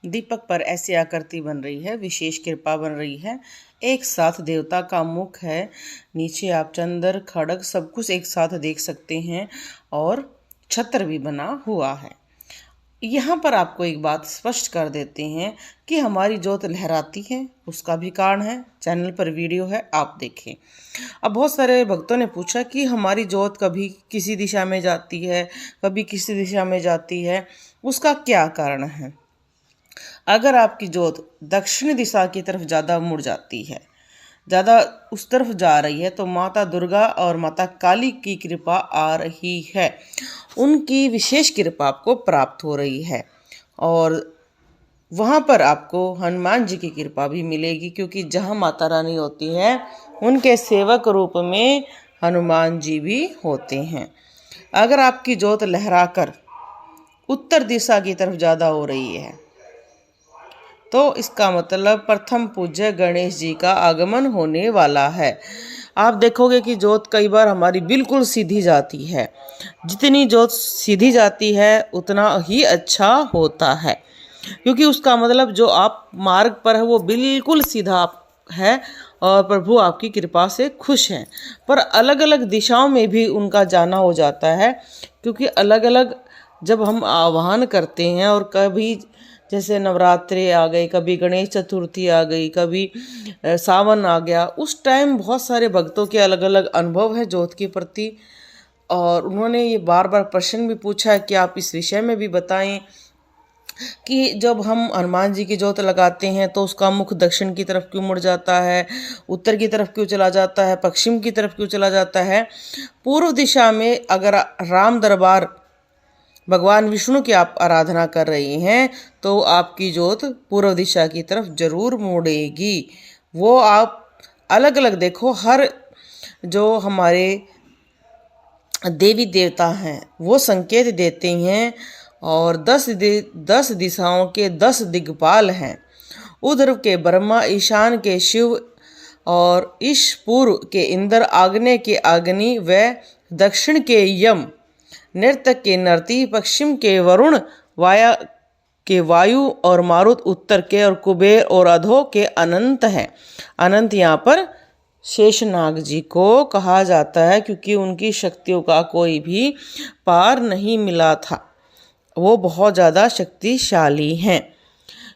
दीपक पर ऐसी आकृति बन रही है, विशेष कृपा बन रही है। एक साथ देवता का मुख है, नीचे आप चंद्र खड़ग सब कुछ एक साथ देख सकते हैं और छत्र भी बना हुआ है। यहाँ पर आपको एक बात स्पष्ट कर देते हैं कि हमारी जोत लहराती है, उसका भी कारण है। चैनल पर वीडियो है, आप देखें। अब बहुत सारे भक्तों ने पूछा कि हमारी जोत कभी किसी दिशा में जाती है, कभी किसी दिशा में जाती है, उसका क्या कारण है। अगर आपकी जोत दक्षिण दिशा की तरफ ज़्यादा मुड़ जाती है, ज़्यादा उस तरफ जा रही है, तो माता दुर्गा और माता काली की कृपा आ रही है, उनकी विशेष कृपा आपको प्राप्त हो रही है। और वहाँ पर आपको हनुमान जी की कृपा भी मिलेगी, क्योंकि जहाँ माता रानी होती है उनके सेवक रूप में हनुमान जी भी होते हैं। अगर आपकी जोत लहराकर उत्तर दिशा की तरफ ज़्यादा हो रही है, तो इसका मतलब प्रथम पूज्य गणेश जी का आगमन होने वाला है। आप देखोगे कि जोत कई बार हमारी बिल्कुल सीधी जाती है। जितनी जोत सीधी जाती है उतना ही अच्छा होता है, क्योंकि उसका मतलब जो आप मार्ग पर है वो बिल्कुल सीधा है और प्रभु आपकी कृपा से खुश हैं। पर अलग अलग दिशाओं में भी उनका जाना हो जाता है, क्योंकि अलग अलग जब हम आह्वान करते हैं, और कभी जैसे नवरात्रि आ गई, कभी गणेश चतुर्थी आ गई, कभी सावन आ गया, उस टाइम बहुत सारे भक्तों के अलग अलग अनुभव है जोत के प्रति। और उन्होंने ये बार बार प्रश्न भी पूछा है कि आप इस विषय में भी बताएं कि जब हम हनुमान जी की जोत लगाते हैं तो उसका मुख दक्षिण की तरफ क्यों मुड़ जाता है, उत्तर की तरफ क्यों चला जाता है, पश्चिम की तरफ क्यों चला जाता है। पूर्व दिशा में अगर राम दरबार भगवान विष्णु की आप आराधना कर रही हैं तो आपकी जोत पूर्व दिशा की तरफ जरूर मुड़ेगी। वो आप अलग अलग देखो, हर जो हमारे देवी देवता हैं वो संकेत देते हैं, और 10 दिशाओं के 10 दिग्पाल हैं। उधर के ब्रह्मा, ईशान के शिव, और ईश पूर्व के इंद्र, आग्नेय के अग्नि व दक्षिण के यम, नृतक के नर्ती, पश्चिम के वरुण, वाया के वायु और मारुत, उत्तर के और कुबेर और अधो के अनंत हैं। अनंत यहाँ पर शेषनाग जी को कहा जाता है, क्योंकि उनकी शक्तियों का कोई भी पार नहीं मिला था, वो बहुत ज़्यादा शक्तिशाली हैं।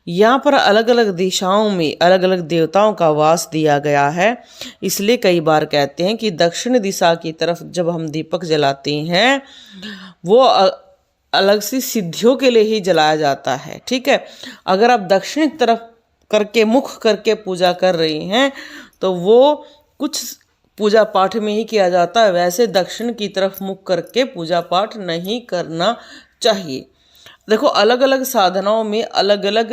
यहाँ पर अलग अलग दिशाओं में अलग अलग देवताओं का वास दिया गया है। इसलिए कई बार कहते हैं कि दक्षिण दिशा की तरफ जब हम दीपक जलाते हैं वो अलग सी सिद्धियों के लिए ही जलाया जाता है। ठीक है, अगर आप दक्षिण तरफ करके मुख करके पूजा कर रही हैं तो वो कुछ पूजा पाठ में ही किया जाता है, वैसे दक्षिण की तरफ मुख करके पूजा पाठ नहीं करना चाहिए। देखो, अलग अलग साधनाओं में अलग अलग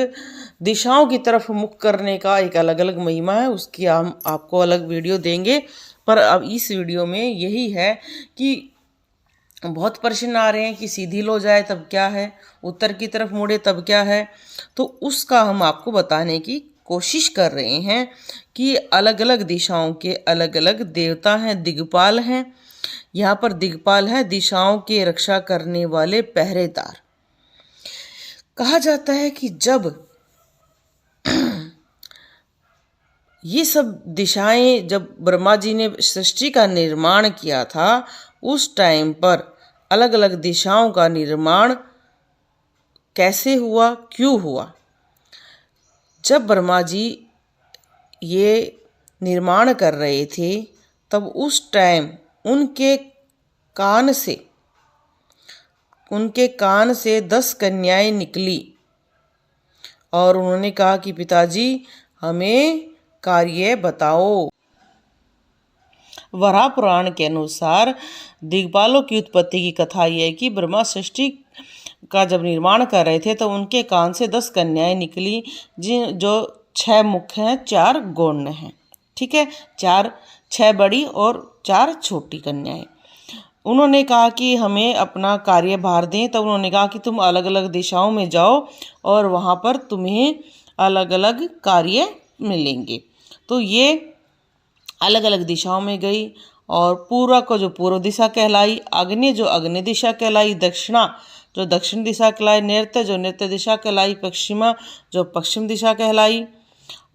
दिशाओं की तरफ मुख करने का एक अलग अलग महिमा है, उसकी हम आपको अलग वीडियो देंगे। पर अब इस वीडियो में यही है कि बहुत प्रश्न आ रहे हैं कि सीधी लो जाए तब क्या है, उत्तर की तरफ मुड़े तब क्या है। तो उसका हम आपको बताने की कोशिश कर रहे हैं कि अलग अलग दिशाओं के अलग अलग देवता हैं, दिग्पाल हैं। यहाँ पर दिग्पाल है दिशाओं की रक्षा करने वाले पहरेदार। कहा जाता है कि जब ये सब दिशाएं, जब ब्रह्मा जी ने सृष्टि का निर्माण किया था, उस टाइम पर अलग अलग दिशाओं का निर्माण कैसे हुआ, क्यों हुआ। जब ब्रह्मा जी ये निर्माण कर रहे थे तब उस टाइम उनके कान से 10 कन्याएं निकली और उन्होंने कहा कि पिताजी हमें कार्य बताओ। वराह पुराण के अनुसार दिग्पालों की उत्पत्ति की कथा यह है कि ब्रह्मा सृष्टि का जब निर्माण कर रहे थे तो उनके कान से 10 कन्याएं निकली, जो 6 मुख्य हैं, 4 गौण हैं। ठीक है, 6 बड़ी और 4 छोटी कन्याएं। उन्होंने कहा कि हमें अपना कार्यभार दें, तब उन्होंने कहा कि तुम अलग अलग दिशाओं में जाओ और वहाँ पर तुम्हें अलग अलग कार्य मिलेंगे। तो ये अलग अलग दिशाओं में गई, और पूर्व को जो पूर्व दिशा कहलाई, अग्नि जो अग्नि दिशा कहलाई, दक्षिणा जो दक्षिण दिशा कहलाई, नैऋत्य जो नैऋत्य दिशा कहलाई, पश्चिमा जो पश्चिम दिशा कहलाई,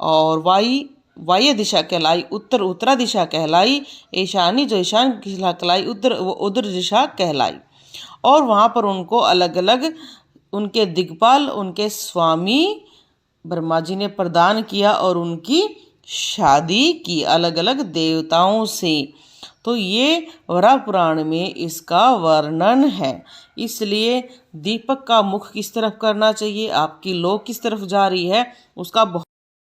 और वायव्य दिशा कहलाई, उत्तर उत्तरा दिशा कहलाई, ईशानी जो ईशान दिशा कहलाई, उधर दिशा कहलाई। और वहाँ पर उनको अलग अलग उनके दिक्पाल, उनके स्वामी ब्रह्मा जी ने प्रदान किया और उनकी शादी की अलग अलग देवताओं से। तो ये वराह पुराण में इसका वर्णन है। इसलिए दीपक का मुख किस तरफ करना चाहिए, आपकी लौ किस तरफ जा रही है, उसका